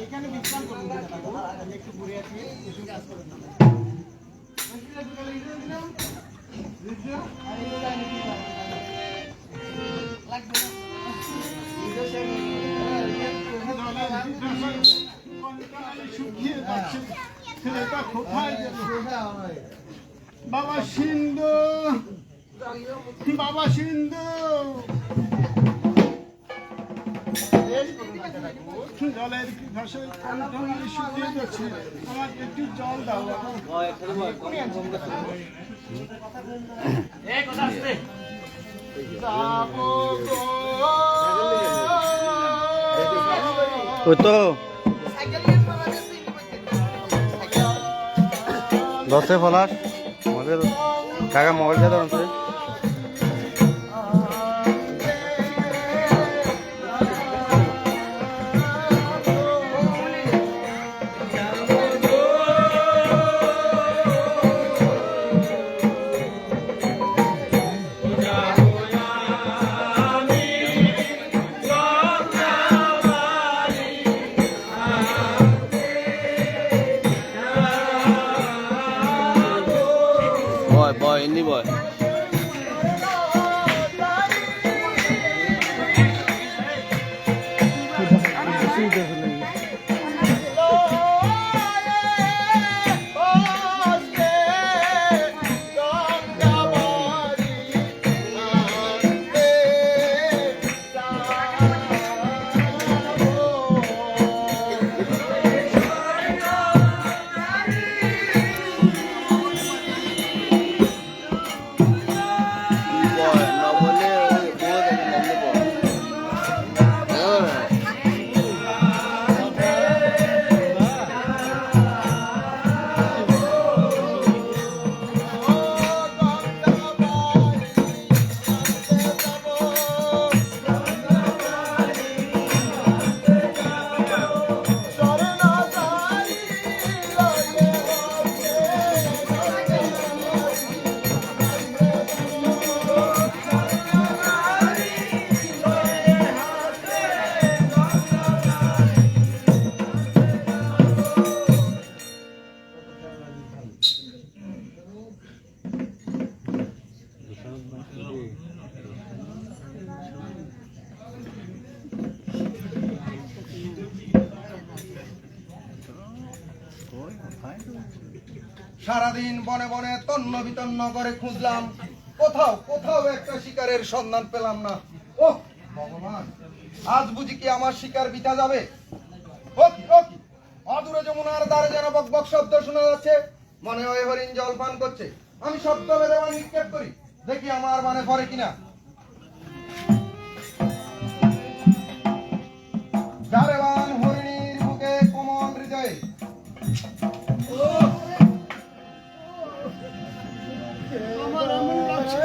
এখানে বিশ্রাম করুন, একটু ঘুরে আছি, কাজ করুন শুকিয়ে যাচ্ছে, ছেলেটা কোথায় গেল? বাবা সিন্ধু, বাবা সিন্ধু, জলের ভাষা শুকিয়ে যাচ্ছে, আমার একটু জল দাও। তো দশে ফলাস আমাদের কাকা মোবাইল দিয়ে ধরুন। Boy, ini boy. সারাদিন বনে বনে তন্ন বিতন্ন করে খুঁজলাম, কোথাও কোথাও একটা শিকারের সন্ধান পেলাম না। ও ভগবান, আজ বুঝি কি আমার শিকার বিতা যাবে? ও কি অদূরে যমুনার দ্বারে যেন বক বক শব্দ শোনা যাচ্ছে, মনে হয় হরিণ জল পান করছে। আমি শব্দ বেঁধে নিক্ষেপ করি, দেখি আমার মানে পড়ে কিনা। যারেবান হরিণীর বুকে কোমল হৃদয়ে, আমার এমন লাগছে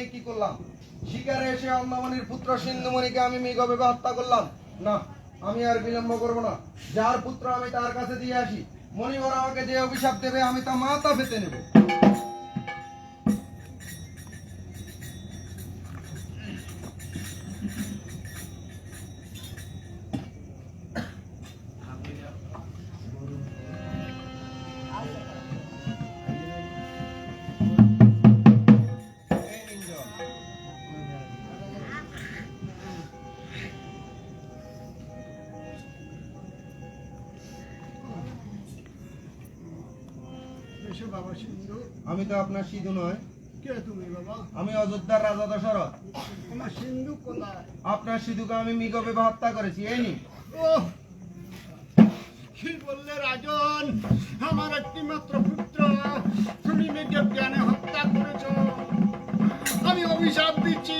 নিয়ে কি করলাম? শিকারে এসে অন্নমণির পুত্র সিন্ধুমণিকে আমি মৃগভাবে হত্যা করলাম। না, আমি আর বিলম্ব করব না। যার পুত্র আমি তার কাছে দিয়ে আসি। মণিবর আমাকে যে অভিশাপ দেবে আমি তা মাথা পেতে নেব। এসো বাবা সিন্ধু। আমি তো আপনার সিধু নয়, কে তুমি বাবা? আমি অযোধ্যার রাজা দশরথ। আমার সিন্ধু কোথায়? আপনার সিধুকে আমি মৃগভাবে হত্যা করেছি। এই নিন। ও কি বললে রাজন? আমার একটি মাত্র পুত্র তুমি মেয়েকে জ্ঞানে হত্যা করেছ। আমি অভিশাপ দিচ্ছি,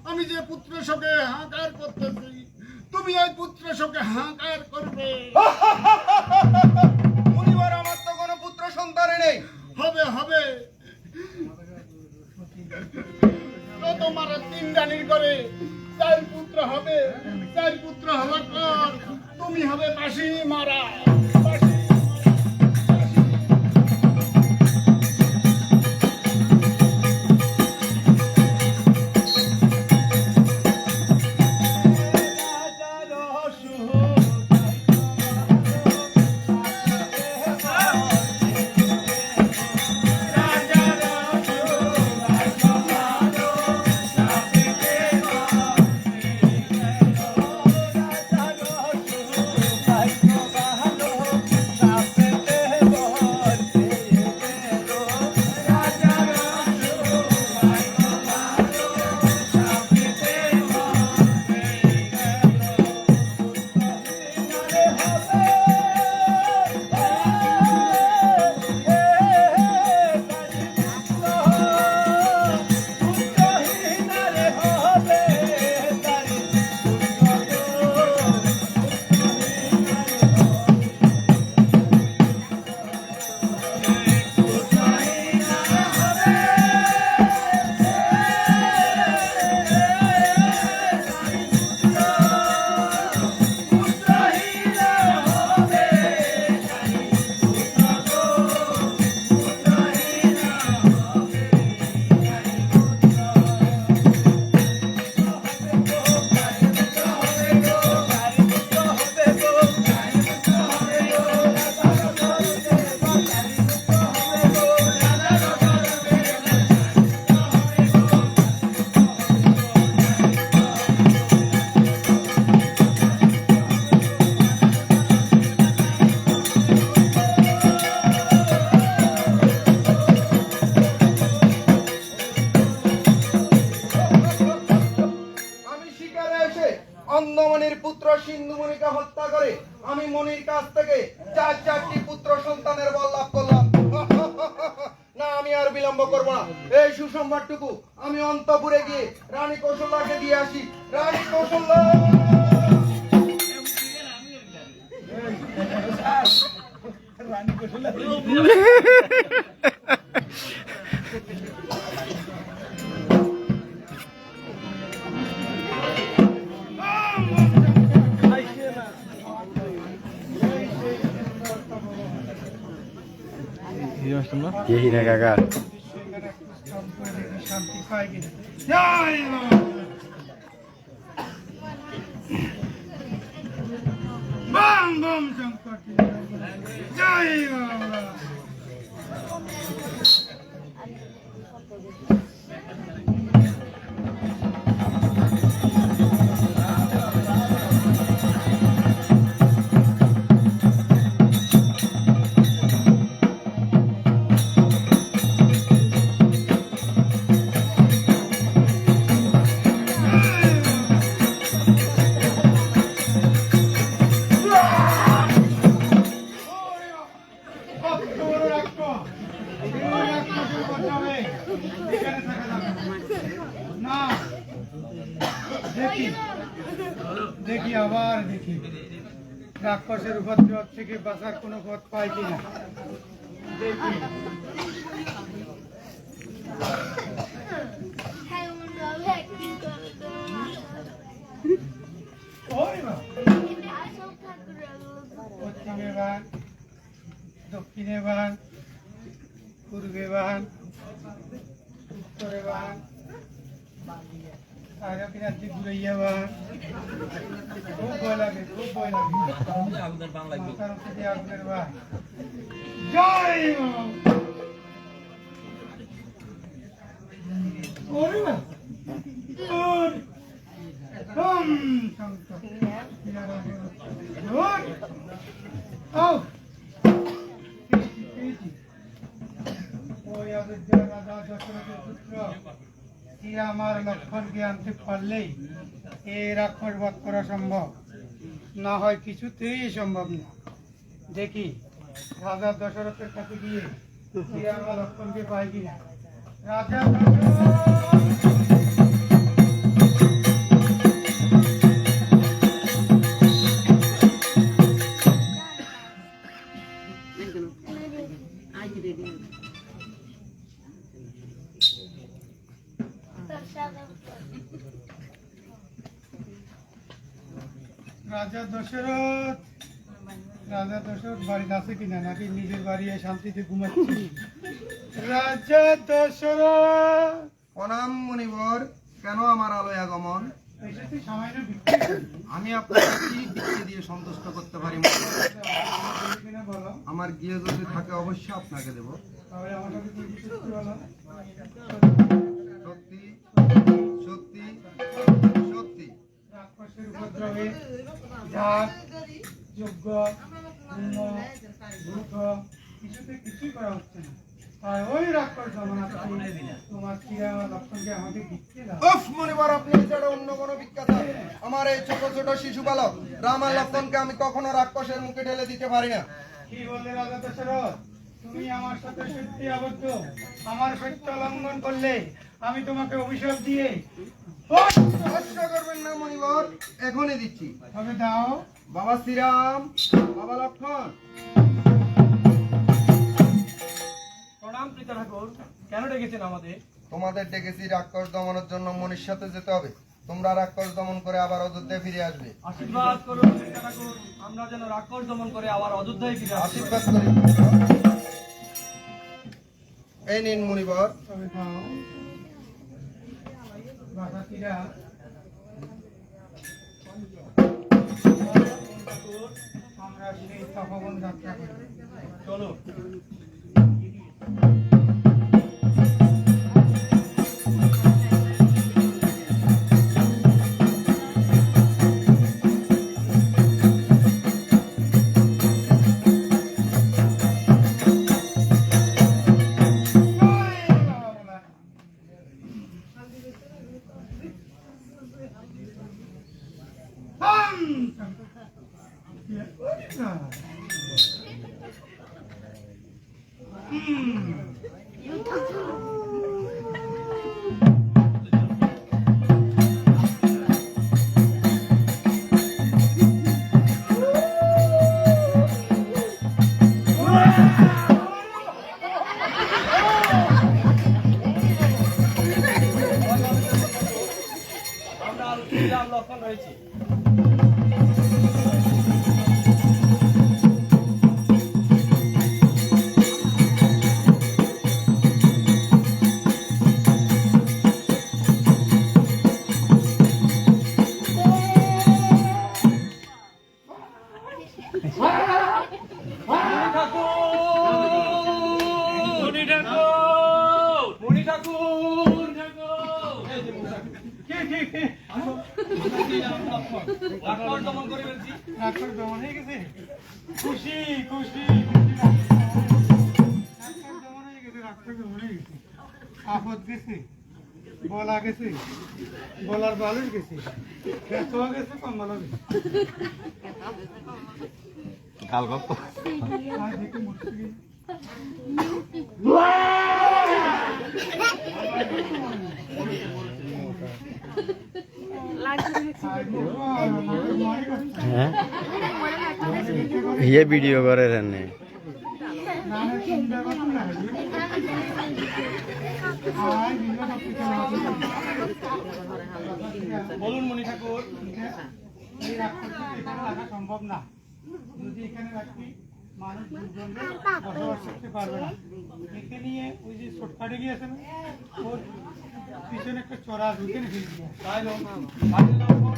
আমি যে পুত্র শোকে হাহাকার করতেছি তুমি ওই পুত্র শোকে হাহাকার করবে। মণিবর আমার তো কোনো পুত্র সন্তান নেই। হবে হবে, তো তোমার 3 রানীর করে 4 পুত্র হবে। 4 পুত্র হওয়ার পর তুমি হবে বাঁশিনী মারা। অন্নমণির পুত্র সিন্ধুমণিকে হত্যা করে আমি মণির কাছ থেকে 4টি পুত্র সন্তানের বল লাভ করলাম। না, আমি আর বিলম্ব করব না। এই সুসংবাদটুকু আমি অন্তপুরে গিয়ে রানী কৌশল্যাকে দিয়ে আসি। রানী কৌশল্যা, রানী কৌশল্যা यही ना काका শান্তি পাই গেছে। জয় বাবা, বম বম শঙ্কর, জয় বাবা। দেখি আবার দেখি রাক্ষসের উপদ্রব থেকে বাঁচার কোনো পথ পাই কিনা দেখি। আরে কিনা তুই ঘুরে যাবা খুব ভয় লাগে খুব ভয় লাগে আগুনের বাংলা মাথার উপরে আগুনের বা জয় মা ওরে মা ওর শান্ত ওর আও ওই অযোধ্যা রাজা দশরথের পুত্র কি আমার লক্ষণকে আনতে পারলেই এই রাক্ষস বধ করা সম্ভব, না হয় কিছুতেই সম্ভব না। দেখি রাজা দশরথের কাছে গিয়ে কি আমার লক্ষণকে পাই কিনা। রাজা রাজা দশরথ রাজা দশরথ বাড়িতে আছে কিনা, নাকি নিজের বাড়ি শান্তিতে ঘুমাচ্ছে? রাজা দশরথ প্রণাম মুনিবর, কেন আমার আলোয় আগমন? এসেছি সামান্য ভিক্ষা করতে। আমি আপনাকে কি ভিক্ষে দিয়ে সন্তুষ্ট করতে পারি মুনিবর? কিনা বলো, আমার গৃহে যদি থাকে অবশ্যই আপনাকে দেব। তাহলে আমার কাছে কি সত্যি বলো? সত্যি সত্যি সত্যি। রাক্ষসের উপদ্রবে জাত যোগ্য পুণ্য ভূত কিছুতে কিছুই করা হচ্ছে না। আর ওই রাক্ষস জমানাতে তোমার কি আমার লক্ষণকে আমাকে দিচ্ছে না। উফ মুনিবর, আপনি ছাড়া অন্য কোনো ভিক্ষা চান? আমার এই ছোট ছোট শিশু বালক রাম আর লক্ষণকে আমি কখনো রাক্ষসের মুখে ঢেলে দিতে পারি না। কি বললে রাজা দশরথ? তুমি আমার সাথে সত্যি আবদ্ধ। আমার সত্য লঙ্ঘন করলে আমি তোমাকে অভিশাপ দিয়ে কষ্ট করবেন না মুনিবর, এখনই দিচ্ছি। তবে দাও। বাবা শ্রীরাম, বাবা লক্ষণ। প্রণাম পিতা ঠাকুর, কেন ডেকেছেন আমাদের? তোমাদের ডেকেছি রাক্ষস দমনের জন্য মনির সাথে যেতে হবে। তোমরা রাক্ষস দমন করে আবার অযোধ্যায় ফিরে আসবে। আশীর্বাদ করুন পিতা ঠাকুর, আমরা যেন রাক্ষস দমন করে আবার অযোধ্যায় ফিরে আসি। আশীর্বাদ করি। এই নিন মুনিবর। তবে দাও। বাসাতিরা আমরা সেই তপবন যাত্রা করি। চলো। আমরা শ্রীরাম লক্ষণ রয়েছি। মণি ঠাকুর, রাক্ষস দমন করে ফেলছি। রাক্ষস দমন হয়ে গেছে। খুশি খুশি রাক্ষস দমন হয়ে গেছে। রাক্ষস দমন হয়ে গেছে। আপদ গেছে, বলা গেছে, বলার বালুর গেছে, খেতোয়া গেছে, কম্বল গেছে। কাল গল্প আর দেখে মুশকিল। হ্যাঁ ये वीडियो करे रहने বলুন মণি ঠাকুর। এই রাক্ষসকে এখানে রাখা সম্ভব না। যদি এখানে রাখি মানুষ দুর্গন্ধে বসবাস করতে পারবে না। একে নিয়ে ওই যে শর্টকাটে গিয়েছে না, ওর পিছনে একটা চড়া ঢুকে ফেলবো। তাই হোক, বাড়ির লক্ষণ।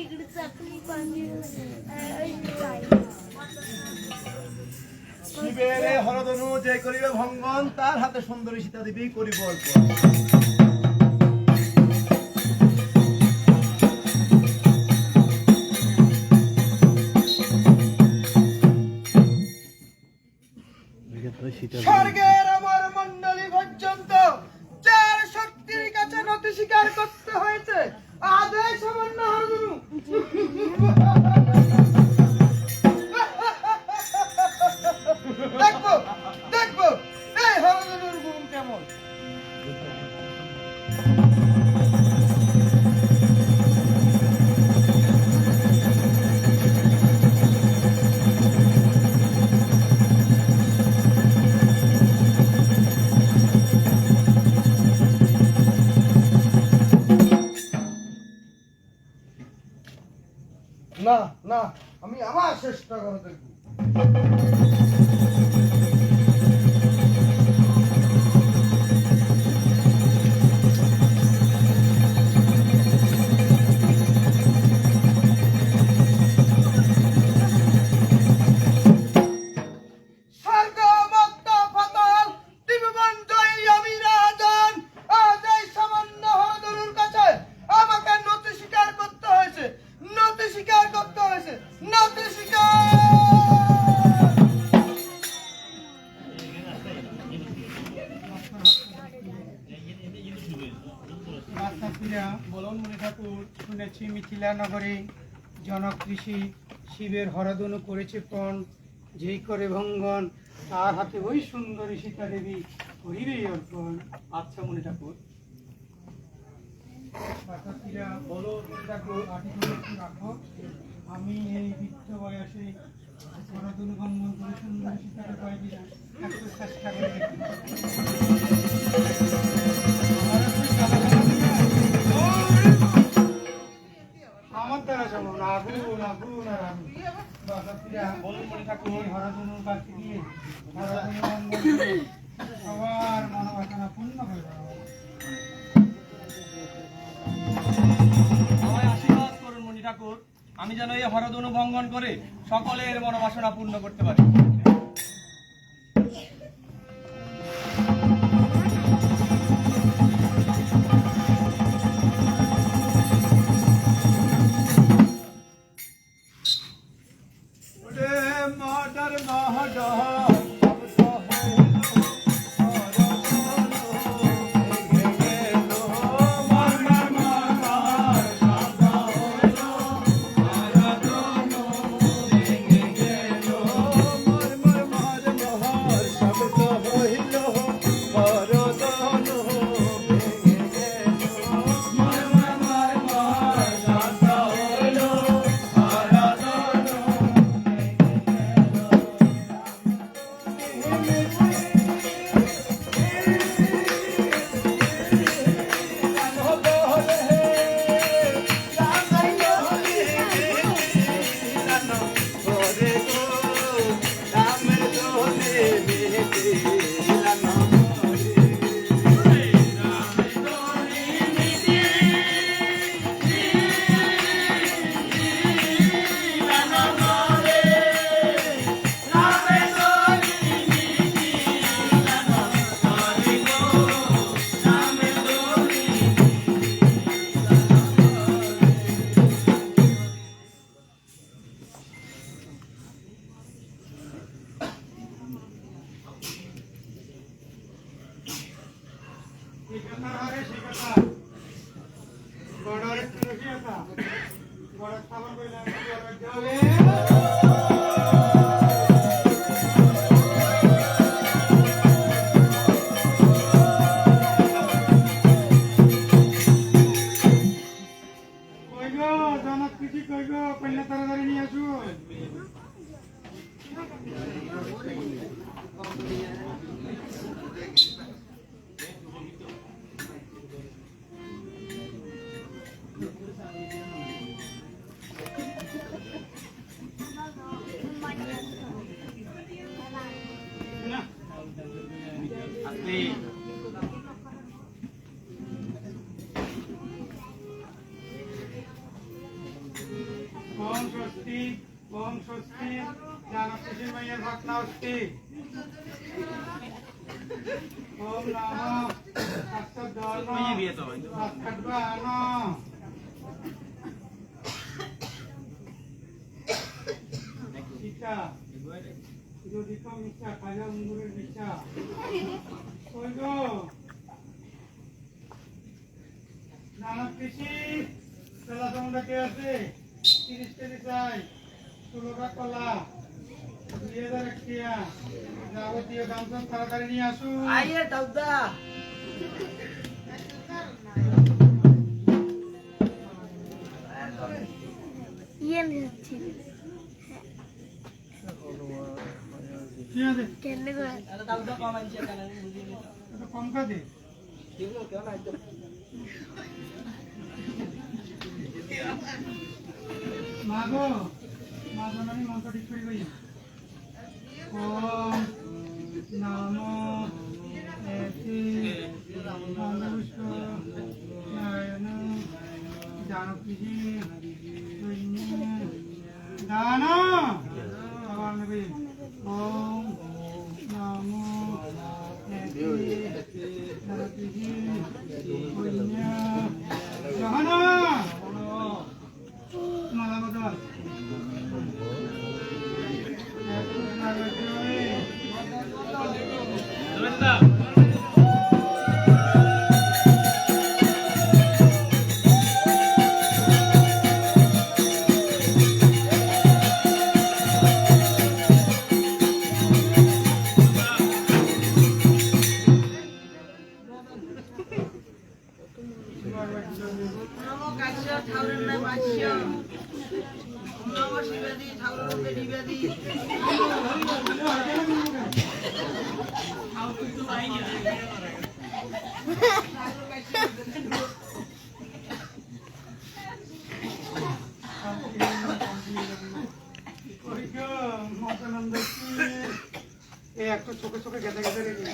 इकडे चाकली पाणी जाईल শিবের এই হরধনু যে করিবে ভঙ্গন তার হাতে সুন্দরী সীতা দেবী করিব অর্পণ। স্বর্গের আমার মণ্ডলী পর্যন্ত যার শক্তির কাছে নতি স্বীকার করতে হয়েছে আজ এই সামান্য হরধনু দেখবো দেখবো এই হরধনুর গুণ কেমন। না না আমি আমার চেষ্টা করে দেখবো। স্বর্গ মত্ত ফাতাল ত্রিভুবন জয়ী আমি রাজন আজ এই সামান্য হরধনুর কাছে আমাকে নতি স্বীকার করতে হয়েছে, নতি স্বীকার করতে হয়েছে, নতি স্বীকার। বলুন মণি ঠাকুর, শুনেছি মিথিলা নগরে জনক ঋষি শিবের হরধনু করেছে পণ, যেই করে ভঙ্গন তার হাতে ওই সুন্দরী সীতা দেবী করিবেই অর্পণ। আচ্ছা মণি ঠাকুর। পাঠকীরা বলো মণি ঠাকুর, আটিগুলো একটু রাখো। আমি এই বৃদ্ধ বয়সে হরধনু ভঙ্গন করে সুন্দরী সীতাকে পাইবি না, একটু চেষ্টা করে দেখি। আমার দ্বারা যেমন আগুন আগুন আর আগুন। বলুন মণি ঠাকুর। এই হরধনুর কাছে দিয়ে হরধনু ভঙ্গন করে সবার মনোবাসনা পূর্ণ হয়ে যাবে। আমায় আশীর্বাদ করুন মণি ঠাকুর, আমি যেন এই হরধনু ভঙ্গন করে সকলের মনোবাসনা পূর্ণ করতে পারি। মডার মহডর কন্যা তাড়াতাড়ি নিয়ে আসুন। আস্তে। ওম স্বস্তি ওম স্বস্তি জানকী মায়ের ভাবনা অস্তি ওম নমঃ ওই বিয়ে তো হয়। সীতা যদি কম মিথ্যা খাজা অঙ্গুরের মিথ্যা ওই গো নানক কৃষি খেলা তোমরা কে আছে 30 কেজি চাই 16টা কলা 2000 টাকা যাবতীয় দাম সব তাড়াতাড়ি নিয়ে আসুন আইয়ে দাউদা ইয়ে নিচ্ছি কি আছে কেন করে দাউদা কম আনছে কেন বুঝি নি। এটা কম খাতে মাগো মাগো নামি মন্ত্র ঠিক করে গই ওম নমো এতি মনুষ্য নারায়ণ জানকী দান আবার নেবে ওম নমো এতি জানকী জাহানা মালা বদল দাদা নমো কাশ্য ঠাকুরের নাম বাস্য নমো শিবাদি ঠাকুরের নামে নিবেদি একটু চোখে চোখে গেঁথে গেঁথে রেখে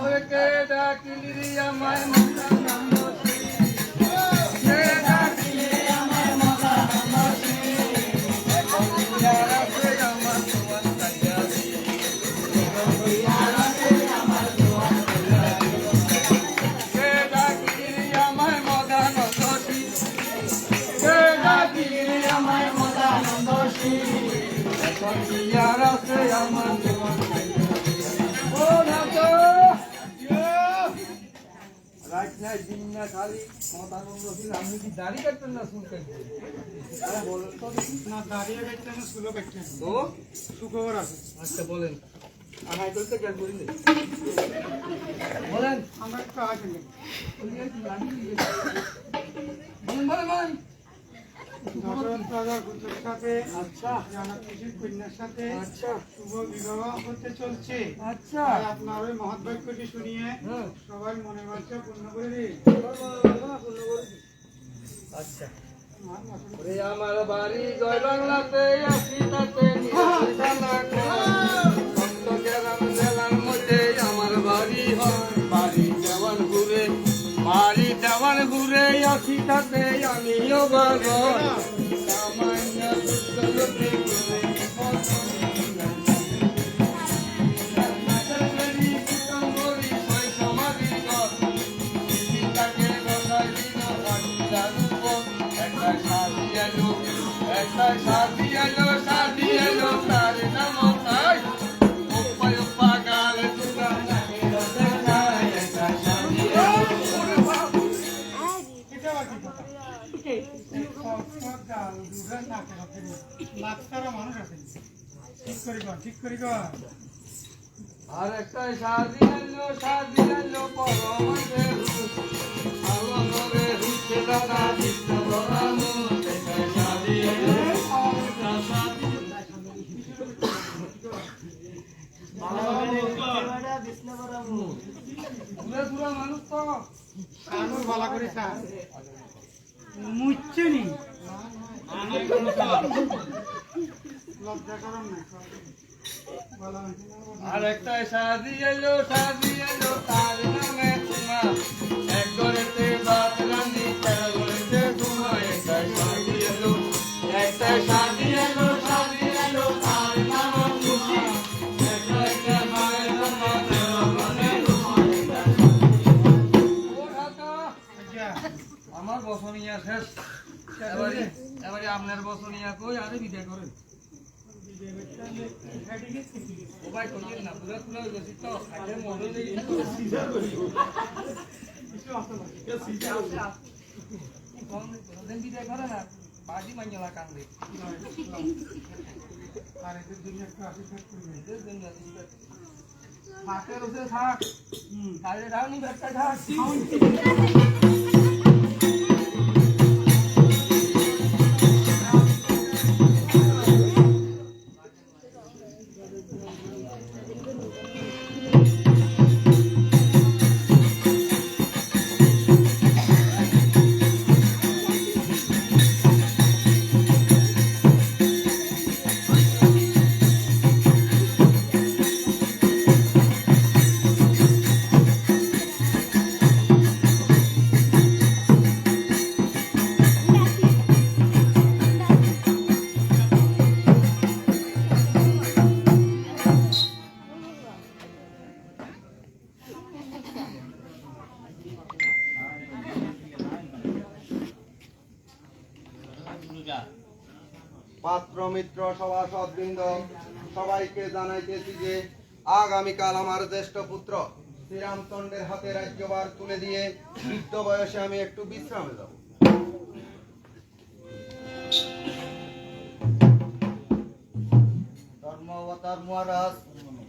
ওকে ডাকিলি রে আমায় মন্ত্র নম্বসি কে ডাকিলি আমায় মন্ত্র নম্বসি ইয়ারাতে আমার তোমার তাজারি ইয়ারাতে আমার তোমার তাজারি কে ডাকিলি আমায় মন্ত্র নম্বসি কে ডাকিলি আমায় মন্ত্র নম্বসি ইয়ারাতে আমার তোমার ও নাতো রাত নাই দিন না খালি মতানন্দ ছিল আপনি কি দাড়ি কাটতেন না শুন কাটতেন আরে বলেন তো না দাঁড়িয়ে গেছে না শুলো গেছে তো সুখবর আছে আচ্ছা বলেন আড়াই করতে কেন করিনি বলেন আমরা একটু আগে বলেন বলেন দশরথ রাজার পুত্রের সাথে আচ্ছা জানকীর কন্যার সাথে আচ্ছা শুভ বিবাহ হতে চলছে আচ্ছা তাই আপনার ওই মহৎ বাক্যটি শুনিয়ে হ্যাঁ সবাই মনে বাচ্চা পূর্ণ করে দিন আচ্ছা ওরে আমার বাড়ি জয় বাংলাতে আসি তাতে গ্রাম জেলার মধ্যে আমার বাড়ি হয় বাড়ি দেওয়ান ঘুরে আসি তাতে আমিও বাগর সামান্য দুঃখলোকে ঘুরে সাথী এলো তার নাম তাই ওপা ওপা গাল তুলা লাগে দেখায় একটা সাথী এটা বাকি লাখটারা মানুষ আছে ঠিক করি কর আর একটা সাথী এলো পরমতে আলোরে রুচে দাদা কৃষ্ণ বরামু সাথী এলো পুরা মানুষ তো কানুর বালা করে মুচ্ছে নি লজ্জা করুন না বলো আর একটা শাদি এলো তার নামে তোমা এক ঘরেতে ভাত রান্ধি তার ঘরেতে তোমা একটা শাদি এলো তার নামে খুশি একটা মায়ের নামে মানে ও ঢাকা আচ্ছা আমার বসনিয়া শেষ এবারে আপনার বসনিয়া কই আরে বিদায় করেন ও ভাই কইেন না পুরো পুরো গেছি তো খাইলে মনে নেই কোনদিন বিদায় করে না বাজি মাইলা কান্দে আর এদের জন্য একটু আশীর্বাদ করবেন থাকের ওসে থাক কালে ডাউনি ব্যাগটা থাক পাত্র মিত্র সভাসদবৃন্দ সবাইকে জানাইতেছি যে আগামীকাল আমার জ্যেষ্ঠ পুত্র শ্রীরামচন্দ্রের হাতে রাজ্যভার তুলে দিয়ে বৃদ্ধ বয়সে আমি একটু বিশ্রামে যাব। ধর্মাবতার মহারাজ,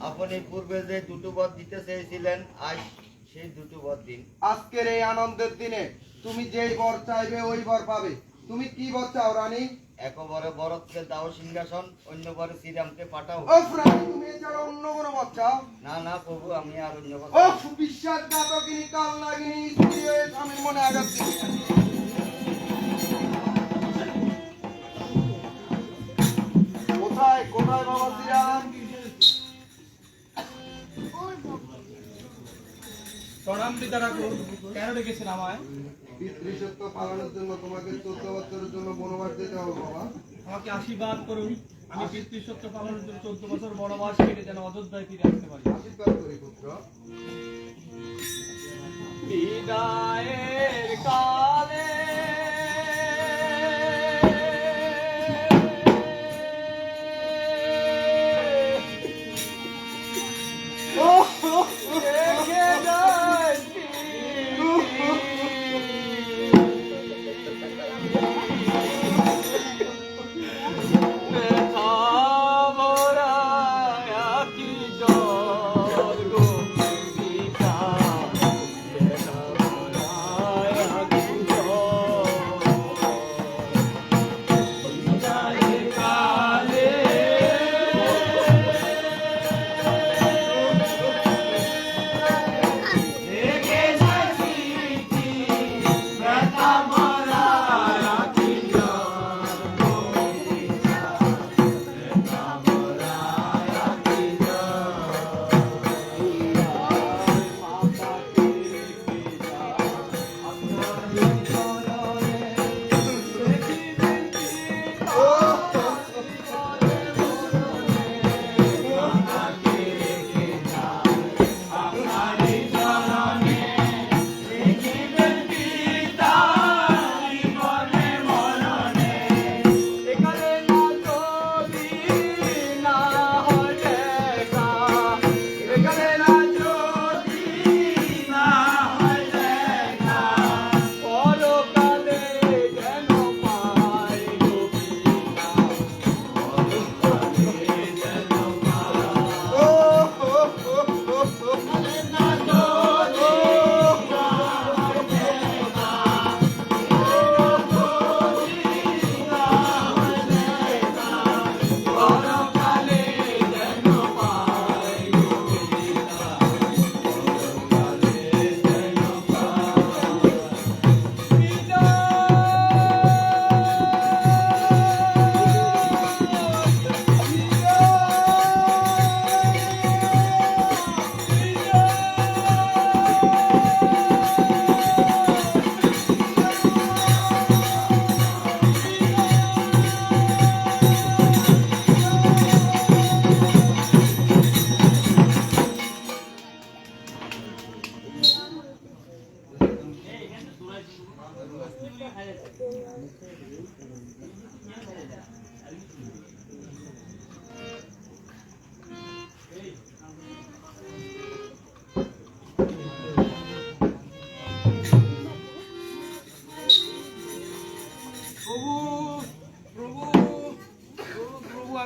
আপনি পূর্বে যে দুটো বর দিতে চেয়েছিলেন, আজ সেই দুটো বর দিন। আজকের এই আনন্দের দিনে তুমি যেই বর চাইবে ওই বর পাবে। তুমি কি বর চাও রানী? একবারে ভরতকে দাও সিংহাসন, অন্যবারে শ্রীরামকে পাঠাও। ও রানী, তুমি এছাড়া অন্য কোনো বর চাও? না না প্রভু, আমি আর অন্য বর ও বিশ্বাসঘাতকিনী কাল নাগিনী স্ত্রী হয়ে স্বামীর মনে আঘাত দিচ্ছি। কোথায় কোথায় বাবা শ্রীরাম? প্রণাম পিতা ঠাকুর, কেন ডেকেছেন আমায়? পিতৃসত্য পালনের জন্য তোমাকে 14 বছরের জন্য বনবাস যেতে হবে বাবা। আমাকে আশীর্বাদ করুন, আমি পিতৃসত্য পালনের জন্য 14 বছর বনবাস কেটে যেন অযোধ্যায় ফিরে আসতে পারি। আশীর্বাদ করি পুত্র। বিদায়ের কালে রেখে যায় ব্যথা ভরা কি জল গো পিতা ব্যথা ভরা কি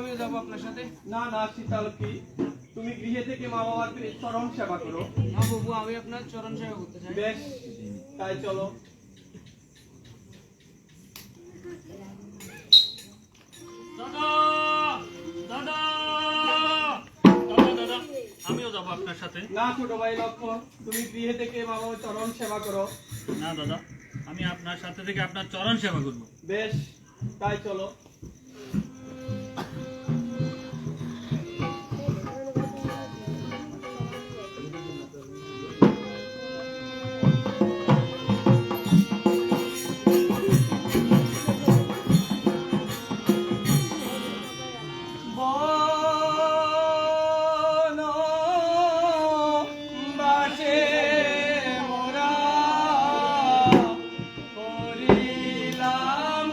আমিও যাবো আপনার সাথে। না না শীতলক্ষী, তুমি গৃহে থেকে মা বাবার চরণ সেবা করো। না বাবু, আমি আপনার চরণ সেবা করতে চাই। বেশ, তাই চলো। দাদা দাদা দাদা, আমিও যাবো আপনার সাথে। না ছোট ভাই লক্ষণ, তুমি গৃহে থেকে মা বাবার চরণ সেবা করো। না দাদা, আমি আপনার সাথে থেকে আপনার চরণ সেবা করবো। বেশ, তাই চলো। বনবাসে মোরা করিলাম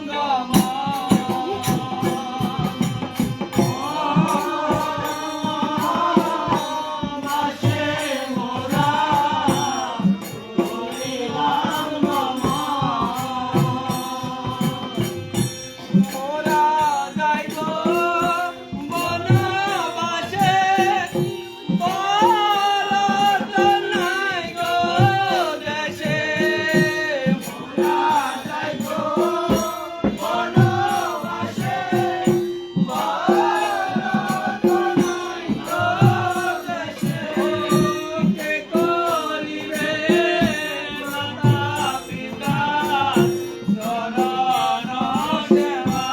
বনবাসে মোরা করিলাম মোরা যাইব বনবাসে, বলত নাই গো দেশে। মোরা যাইব বনবাসে, বলত নাই গো দেশে। কে করিবে মাতা পিতা চরণ সেবা?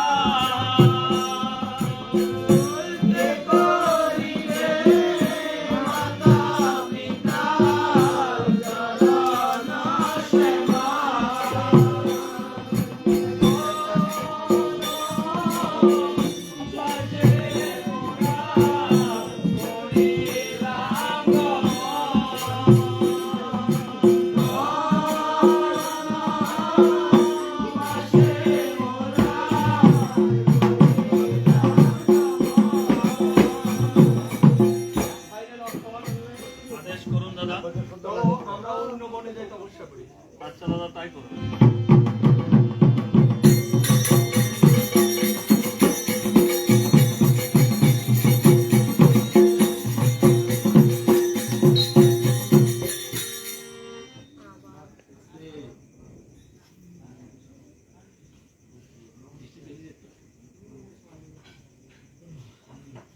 কে করিবে মাতা পিতা চরণ সেবা? আদেশ করুন দাদা। চলো, আমরা অন্য বনে যাই তপস্যা করি। আচ্ছা দাদা, তাই করুন।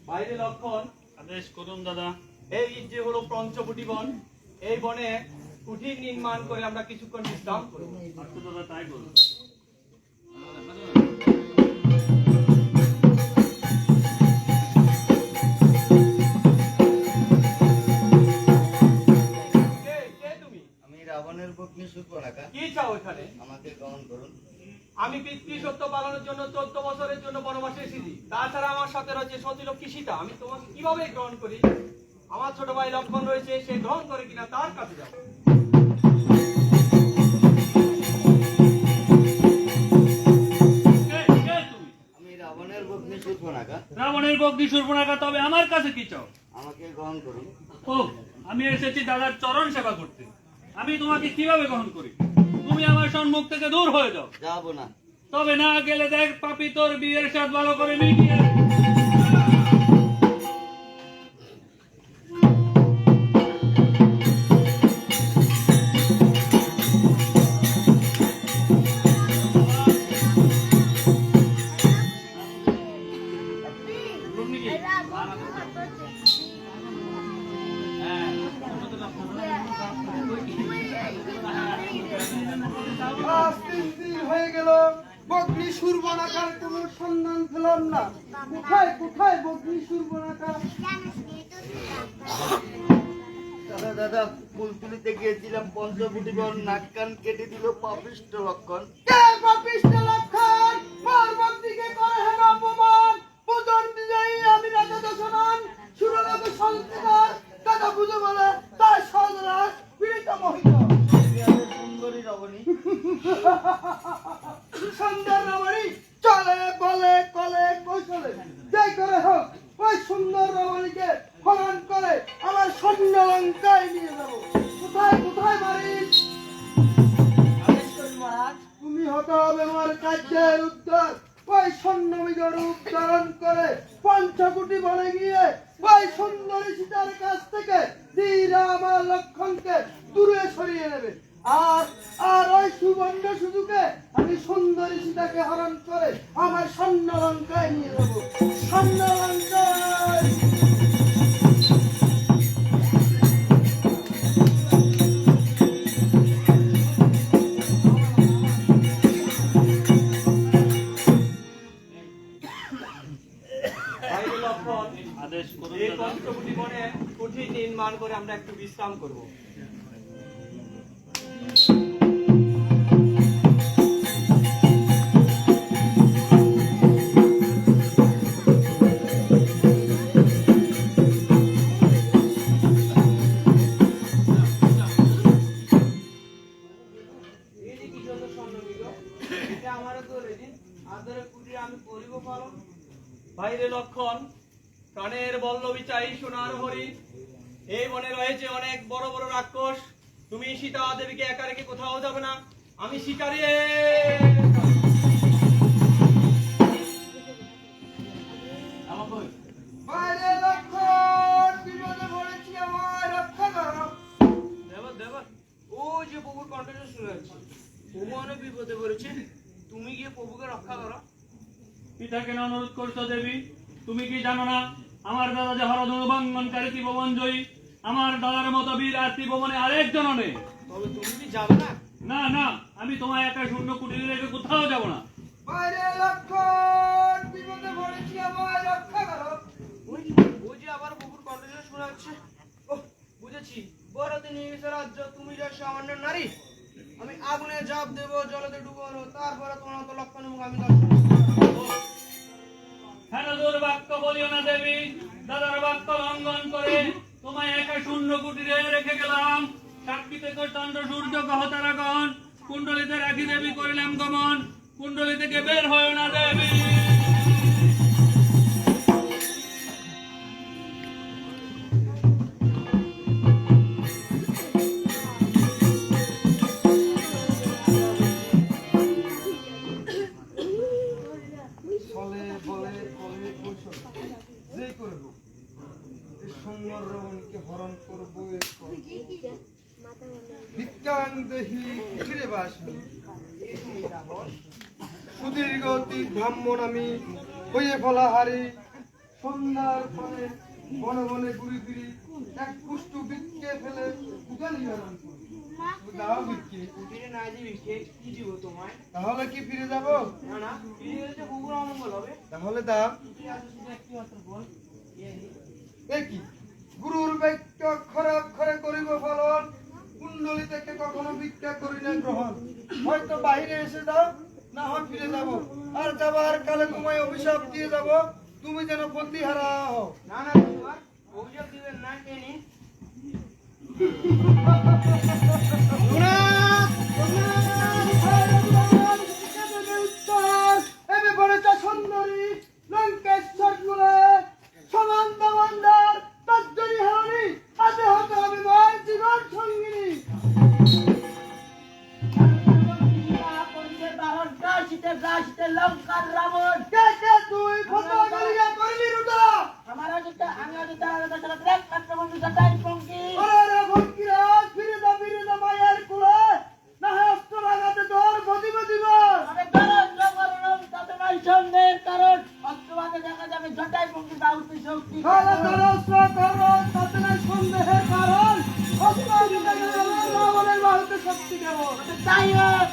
বাইরে লক্ষণ, আদেশ করুন দাদা। এই যে হলো পঞ্চবটি বন, এই বনে কুঠির নির্মাণ করে আমরা কিছুক্ষণ বিশ্রাম করব। আচ্ছা দাদা, তাই করুন। কে তুমি? আমি রাবণের পত্নী শূর্পণখা। কি চাও এখানে? আমাকে গ্রহণ করুন। আমি পিতৃ সত্য পালনের জন্য 14 বছরের জন্য বনবাসে এসেছি। তাছাড়া আমার সাথে রয়েছে সতীলক্ষ্মী সীতা। আমি তোমাকে কিভাবে গ্রহণ করি? আমার ছোট ভাই লক্ষণ রয়েছে, সে গ্রহণ করে কিনা তার কাছে যাও। কে তুমি? আমি রাবণের পত্নী শূর্পণখা। রাবণের বগ্নি শূর্পণখা, তবে আমার কাছে কি চাও? আমাকে গ্রহণ করুন। ও, আমি এসেছি দাদার চরণ সেবা করতে। আমি তোমাকে কিভাবে গ্রহণ করি? তুমি আমার সম্মুখ থেকে দূর হয়ে যাও। যাব না। তবে না গেলে দেখ পাপি তোর বিয়ের সাথ ভালো করে মিটিয়ে। আজ 3 দিন হয়ে গেল, বগ্নি শূর্পণখার কোনো সন্ধান পেলাম না। কোথায় কোথায় বগ্নি শূর্পণখা? দাদা দাদা, ফুল তুলিতে গিয়েছিলাম, পঞ্চবটি বন নাক কান কেটে দিল পাপিষ্ঠ লক্ষণ। কে পাপিষ্ঠ লক্ষণ? পার্বতীকে করে হেন অপমান। পূজন বিজয়ী আমি রাজা দশনন, সুরগত সংস্কৃতর দাদা পুজো বলে তার সদরাস পীড়িত মোহিত। সুন্দরী রমণী। সুন্দর রমণী চলে বলে কলে কৌশলে যাই করে হোক, ওই সুন্দর রমণীকে হরণ করে আমার স্বর্ণ লঙ্কায় নিয়ে যাবো। কোথায় কোথায় মারিস? আদেশ করুন মহারাজ। তুমি হতে হবে আমার কার্যের উত্তর। ওই রূপ ধারণ করে পঞ্চকুটি বনে গিয়ে ওই সুন্দরী সীতার কাছ থেকে ধীরে আমার লক্ষণকে দূরে সরিয়ে নেবে। আর আর ওই সুবর্ণ সুযোগে আমি সুন্দরী সীতাকে হরণ করে আমার স্বর্ণ লঙ্কায় নিয়ে যাবো। স্বর্ণ লঙ্কায় বাইরে লক্ষণ, আদেশ করুন এই দাদা। পঞ্চকুটি বনে কুঠি নির্মাণ করে আমরা একটু বিশ্রাম করব। এই যে কি সুন্দর স্বর্ণবিগ, এটা আমারও তো রেডি, আদরে কুটিরে আমি করিব পালন। বাইরে লক্ষণ, প্রাণের বল্লভী চাই সোনার হরি, এই বনে রয়েছে অনেক বড় বড় রাক্ষস, তুমি সীতা দেবীকে একা রেখে কোথাও যাবে না, আমি শিকারী। বাইরে লক্ষণ, বিপদে পড়েছি, আমায় রক্ষা করো। দেবর দেবর, ও যে প্রভুর কণ্ঠে শুনে যাচ্ছে, প্রভু অনেক বিপদে পড়েছে, তুমি গিয়ে প্রভুকে রক্ষা করো। পিতা কেন অনুরোধ করছো দেবী? তুমি কি জানো না আমার দাদা যে হরধনু ভঙ্গনকারী ত্রিভুবন জয়ী, আমার দাদার মতো বীর আর ত্রিভুবনে আরেকজনও নেই। তবে তুমি কি যাবে না? না না, আমি তোমায় একা শূন্য কুটিরে রেখে কোথাও যাব না। বাইরে লক্ষণ, বিপদে পড়েছি, আমায় রক্ষা করো। ওই যে আবার প্রভুর কণ্ঠে শোনা যাচ্ছে, ও বুঝেছি, বড়তে নিয়ে গেছে রাজ্য, তুমি যা সামান্য নারী, আমি আগুনে ঝাঁপ দেবো, জলেতে ডুবানো, তারপরে তোমার তো লক্ষণ এবং আমি দর্শন করবো। হ্যাঁ দুর্বাক্য বলিও না দেবী, দাদার বাক্য লঙ্ঘন করে তোমায় একা শূন্য কুটিরে রেখে গেলাম। সাক্ষীতে চন্দ্র সূর্য গ্রহ তারাগণ, কুণ্ডলিতে রাখি দেবী করিলাম গমন, কুণ্ডলী থেকে বের হয় না দেবী। ছলে বলে কলে কৌশল যেই করে হোক এই সুন্দর রমণীকে হরণ করবো। বিজ্ঞান দেহি ফিরে বাসি সুদীর্ঘ অতি ব্রাহ্মণ আমি হয়ে ফলাহারি, সন্ধ্যার পরে বনে বনে ঘুরি ফিরি, এক পুষ্টু বৃক্ষে ফেলে উগালি হরণ করি। দাও বৃক্ষে, কুটিরে না যাবি, কি দিব তোমায়? তাহলে কি ফিরে যাব? না না, ফিরে গেলে যে প্রভুর অমঙ্গল হবে। তাহলে দাও। তুই আসিস একটি মাত্র বল, কি গুরুর বাক্য অক্ষরে অক্ষরে করিব পালন, কুণ্ডলী থেকে কখনো ভিক্ষা করি না গ্রহণ। হয়তো বাইরে এসে যাও, না হয় ফিরে যাব, আর যাবার কালে তোমায় অভিশাপ দিয়ে যাব, তুমি যেন প্রতিহারা হও। না না তোমার অভিযোগ দিবেন না, কে নিন সুন্দরী লঙ্কেশ্বর কুলে সমান দমনদার তজ্জনী হারানি, আজ হতে হবে মার জীবন সঙ্গিনী। লঙ্কার রাবণ কে কে তুই ফতোয়া করিয়া করলি রুটা? আমার আমি একমাত্র বন্ধু জটাই পঙ্কি। ওরে ভক্তিরাজ, ফিরে দা মায়ের কুলে, না হয় অস্ত্র লাগাতে তোর বদিব দিব। আমি দরজ করলাম, তাতে নাই সন্দেহের কারণ অস্ত্রবাদে দেখা যাবে জটাই পঙ্কি বাউতি শক্তি। খালা দরস্ত্র করন, তাতে নাই সন্দেহের কারণ, অস্ত্র দিতে গেলে রাবণের বাহুতে শক্তি দেব। তাই হোক।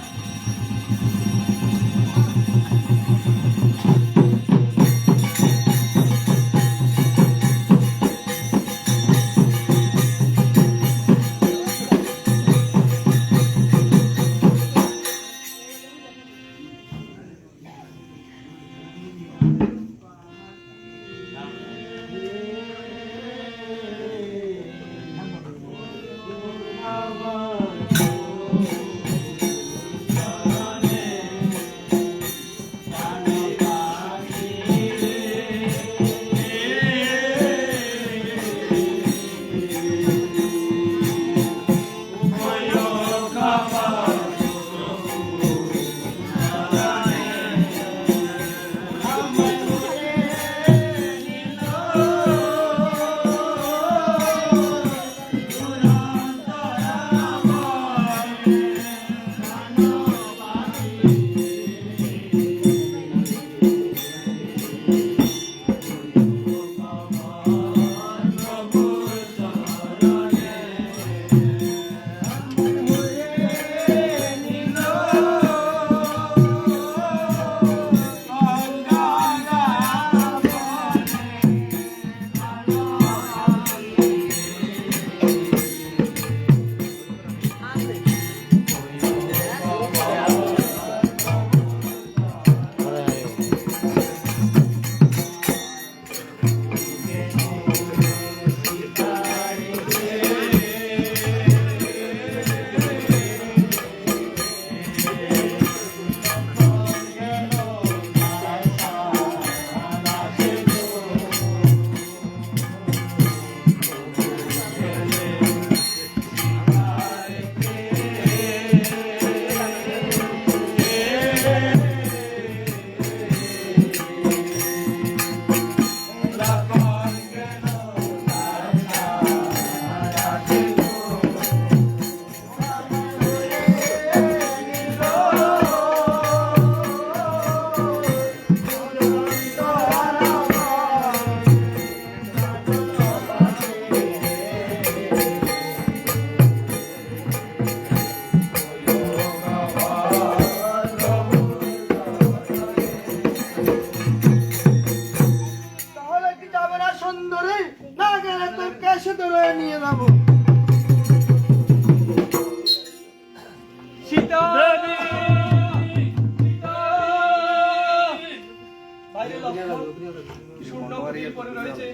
শূন্য কুটির পড়ে রয়েছে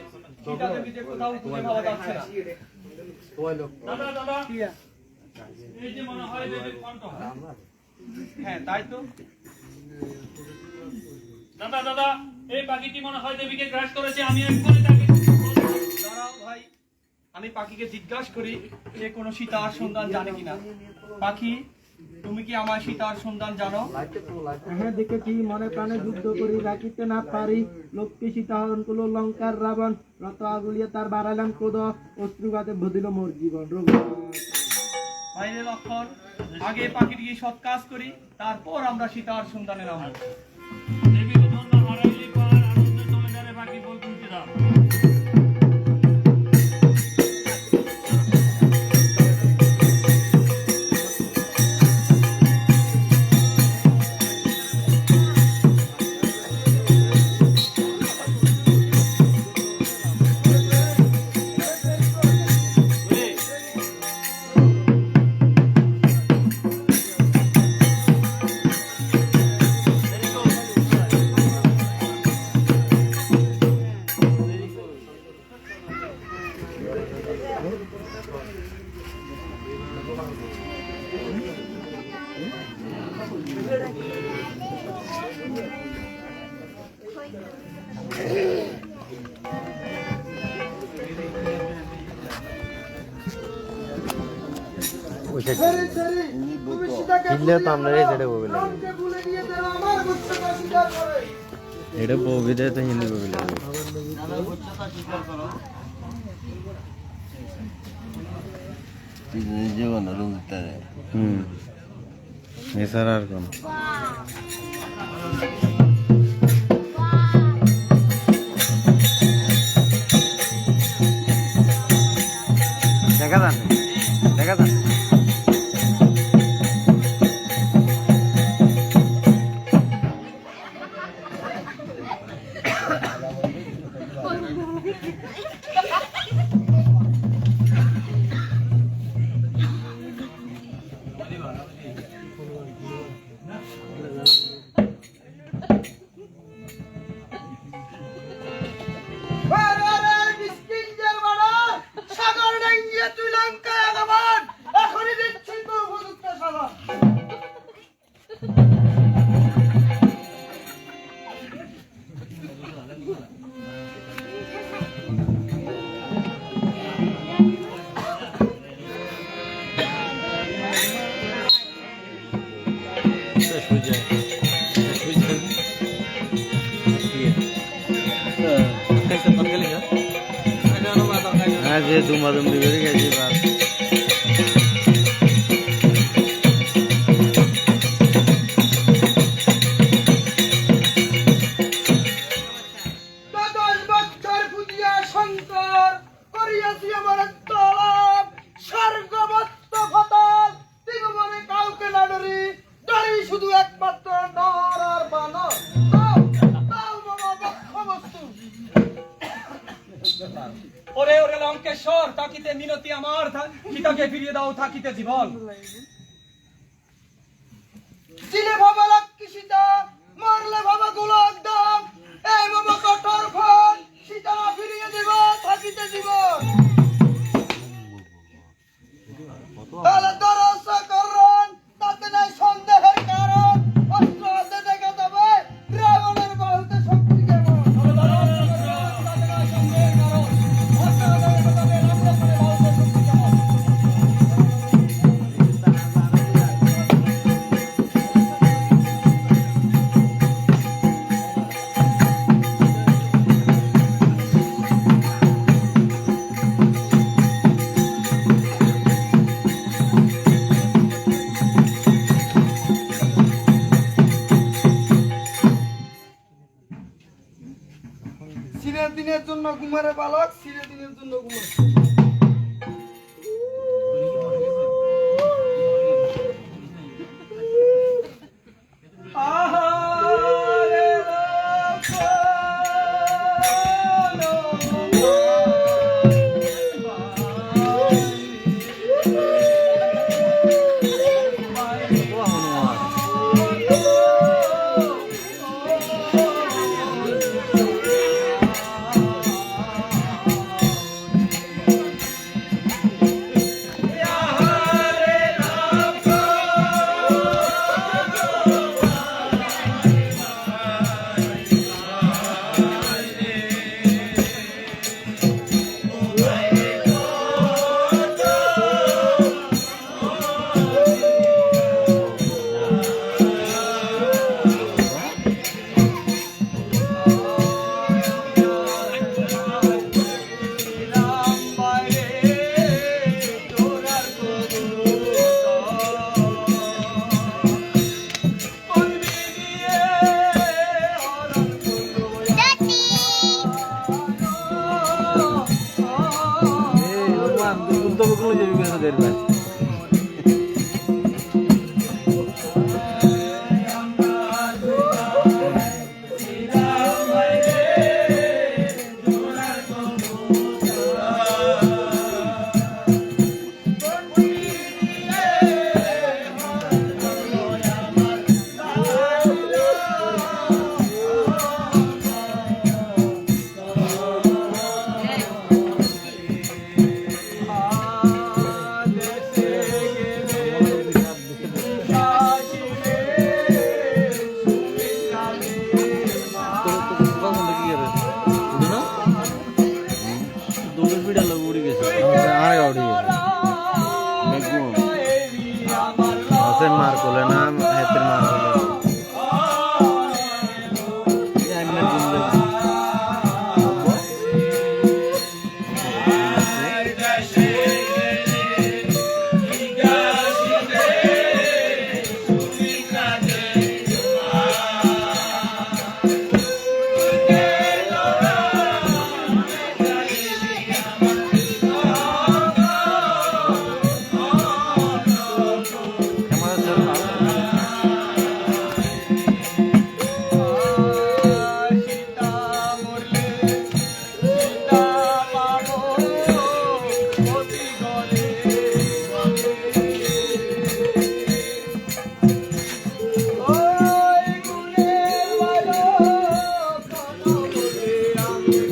সীতা দেবী যে কোথাও খুঁজে পাওয়া যাচ্ছে না। দাদা দাদা এই যে মনে হয় দেবীর কণ্ঠ। হ্যাঁ তাই তো। দাদা দাদা এই পাখিটি মনে হয় দেবীকে গ্রাস করেছে, আমি এক্ষুনি তাকে দাঁড়াও ভাই, আমি পাখিকে জিজ্ঞাসা করি যে কোনো সীতার সন্ধান জানে কিনা। পাখি, তুমি কি আমার সীতার সন্ধান জানো? হ্যাঁ দেখেছি, মনে প্রাণে যুদ্ধ করি রাখিতে না পারি, লোককে সীতা হরণ করলো লঙ্কার রাবণ, রত আগুলিয়ে তার বাড়াইলাম ক্রোধ, অশ্রুঘাতে বদিল মোর জীবন। বাইরে লক্ষণ, আগে পাখিটিকে সৎ কাজ করি, তারপর আমরা সীতার সন্ধানে নামবো। দেবীর জন্য হারাইলি পার আনন্দে চলে যারে পাখি বলতে দাও। কিনলে তো আমরা এটা বলবি না, এটা বলবি তো হিন্দি বলবি না। এছাড়া আর কোন দেখা যান দেখা যান। যে দুমাদুম দিবে গেছি বা ওরে ওরে লঙ্কেশ্বর, তাকিতে মিনতি আমার, সীতাকে ফিরিয়ে দাও থাকিতে জীবন। চিনে বাবা লক্ষ্মী সীতা, মরলে বাবা গোলাপ দাম, এই বাবা কঠোর ফল, সীতা ফিরিয়ে দিব থাকিতে জীবন। তাহলে দরস করুন, তাতে নাই সন্দেহের কারণ, অস্ত্র হাতে দেখা যাবে রাবণের বাহুতে শক্তি কেমন। দিনের জন্য ঘুমারে বালক, সিরে দিনের জন্য ঘুমারে। তো বকুল যাবি কেন দের ভাই মার কোলে না হাতের মার কোলে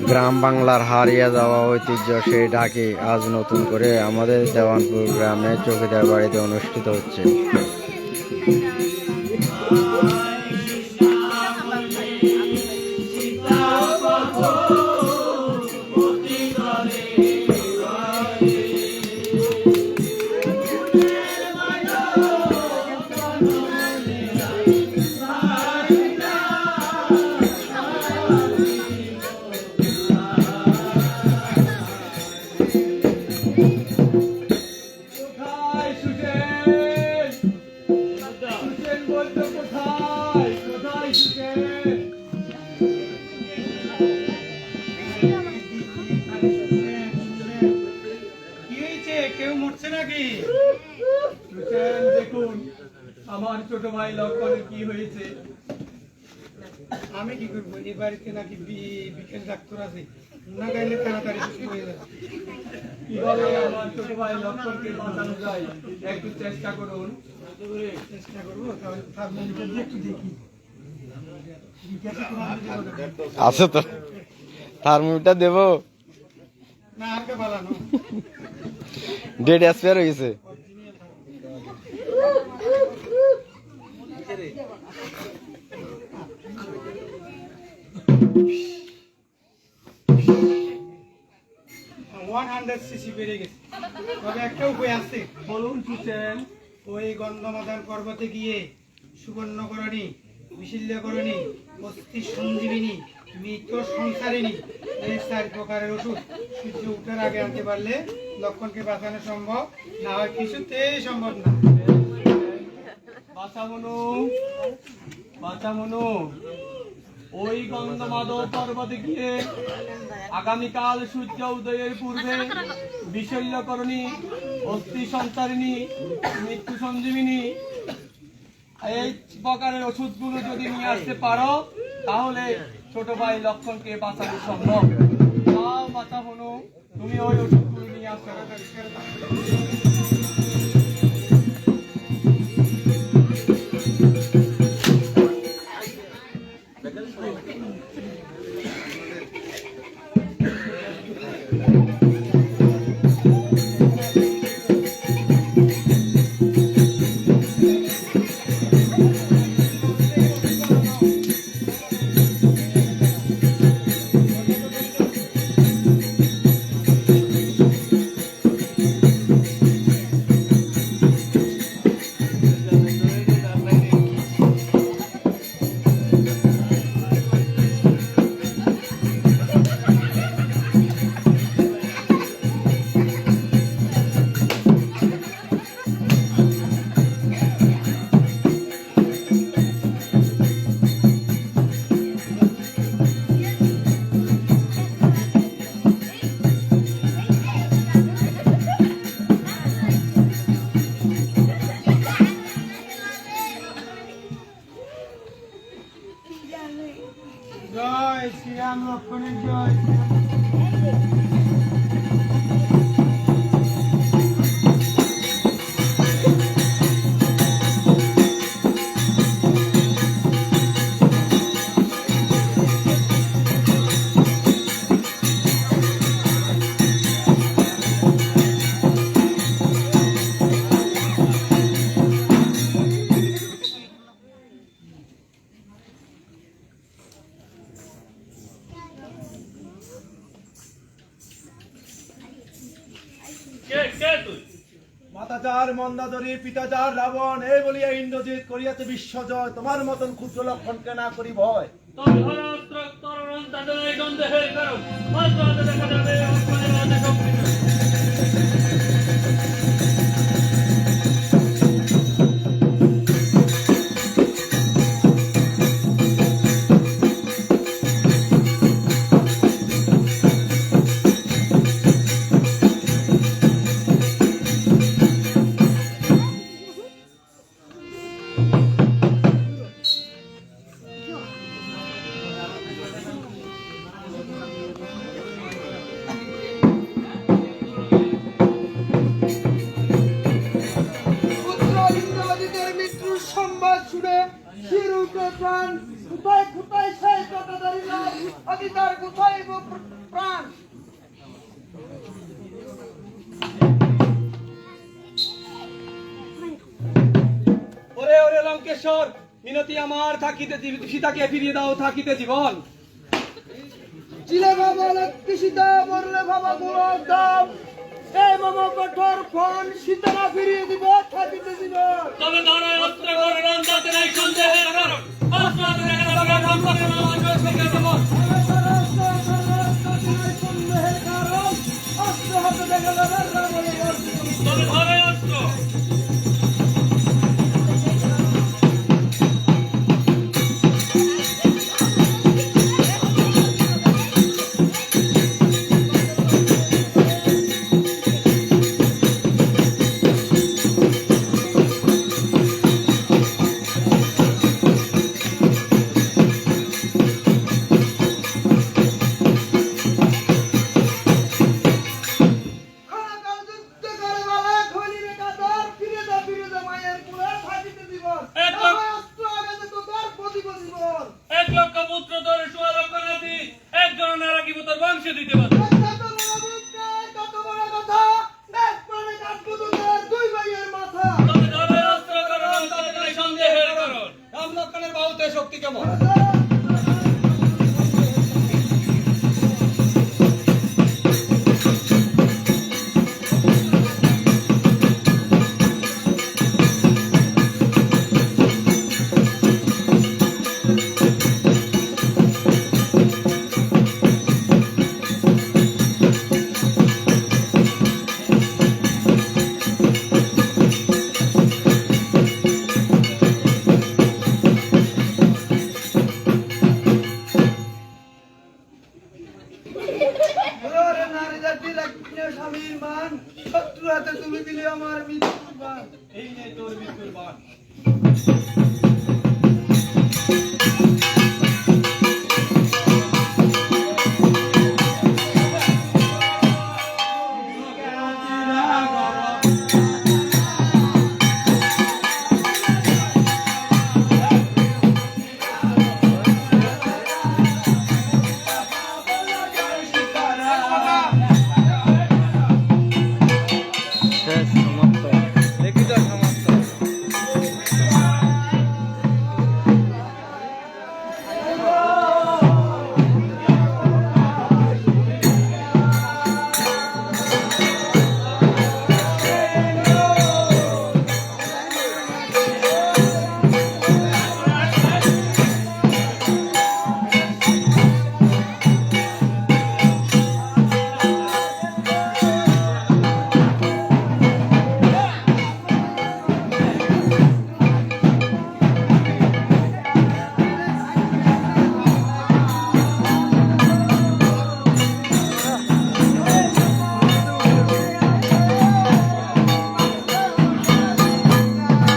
গ্রাম বাংলার হারিয়ে যাওয়া ঐতিহ্য সেই ডাকে আজ নতুন করে আমাদের দেওয়ানপুর গ্রামে চৌকিদার বাড়িতে অনুষ্ঠিত হচ্ছে। কেউ মরছে নাকি? দেখুন আমার ছোট ভাই লক্ষণের কি হয়েছে। আমি কি করবো? এই বাড়িতে নাকি বিকেল ডাক্তার আছে, না গেলে তাড়াতাড়ি সুস্থ হয়ে যাবে। কিভাবে আমার ছোট ভাই লক্ষণকে বাঁচানো যায় একটু চেষ্টা করুন। চেষ্টা করবো, তাহলে থার্মোমিটার দিয়ে একটু দেখি। আছে তো থার্মোমিটার দেবো না আগে বাড়ানো ডেড এক্সপায়ার হয়ে গেছে। cc বেড়ে গেছে। তবে একটা উপায় আছে। বলুন সুচেন। ওই গন্ধমাদান পর্বতে গিয়ে সুবর্ণকরণী, বিশল্যকরণী, অস্থি সঞ্জীবিনী, মৃত সংসারিণী এই 4 প্রকারের ওষুধ সূর্য উঠার আগে আনতে পারলে লক্ষণকে বাঁচানো সম্ভব, না হয় কিছুতেই সম্ভব না। বাঁচা মনু ওই গন্ধমাদব পর্বতে গিয়ে আগামীকাল সূর্য উদয়ের পূর্বে বিশল্যকরণী, অস্থি সঞ্চারিণী, মৃত্যু সঞ্জীবিনী এই প্রকারের ওষুধগুলো যদি নিয়ে আসতে পারো তাহলে ছোট ভাই লক্ষণকে বাঁচানো সম্ভব। তাও বাঁচা হলো তুমি ওই ওষুধগুলো নিয়ে আসতে লক্ষণের জয়। কে তুই? মাতাচার মন্দাদরী পিতাচার রাবণ এই বলিয়া ইন্দ্রজিৎ করিয়াছে বিশ্বজয়, তোমার মতন ক্ষুদ্র লক্ষণকে না করি ভয়। তোর ধরা অস্ত্র তরণ তাদের এই সন্দেহের কারণ অস্ত্র হাতে দেখা যাবে অস্ত্রের হাতে শক্তি নেই। পুত্র ইন্দ্রজিতের মৃত্যুর সংবাদ শুনে শির উঠে প্রাণ, কোথায় কোথায় সেই কথাদারি লাভ, অতি তার কোথায় গো প্রাণ। ওরে ওরে লঙ্কেশ্বর, মিনতি আমার, থাকিতে সীতাকে ফিরিয়ে দাও, থাকিতে জীবন। চিলে বাবা লক্ষ্মী সীতা মরলে বাবা মোর দাম, এই মম কঠোর ফোন সীতারা ফিরিয়ে দিব, থাকিতে দিব। তবে ধরা অস্ত্র তরণ তাদের এই সন্দেহের কারণ অস্ত্র হাতে দেখা যাবে সম্পর্কে শক্তি দেবো। সন্দেহের কারণ অস্ত্র হাতে দেখা যাবে রাবণের অস্ত্র। তবে ধরা অস্ত্র। ক্ষণকাল যুদ্ধ করে বালা খলিরে কাতর, ফিরে যা মায়ের কুলে, থাকিতে দিব। এক লাখ- আমার অস্ত্র আঘাতে তোদের প্রদীপ জীবন। 1 লক্ষ পুত্র তোর 16 লক্ষ নাতি একজন না রাখিব তোর বংশ দিতে পারে। কত বড় মুখ নাই, কত বড় কথা, এক প্রাণে কাটবো তোদের দুই ভাইয়ের মাথা। তবে ধরা অস্ত্র তরণ তাদের এই সন্দেহের কারণ রাম লক্ষণের বাহুতে শক্তি কেমন? ওরে নারী জাতি রাখিলে স্বামীর মান, শত্রু হাতে তুমি দিলে আমার মৃত্যুর বাণ। এই নে তোর মৃত্যুর বাণ।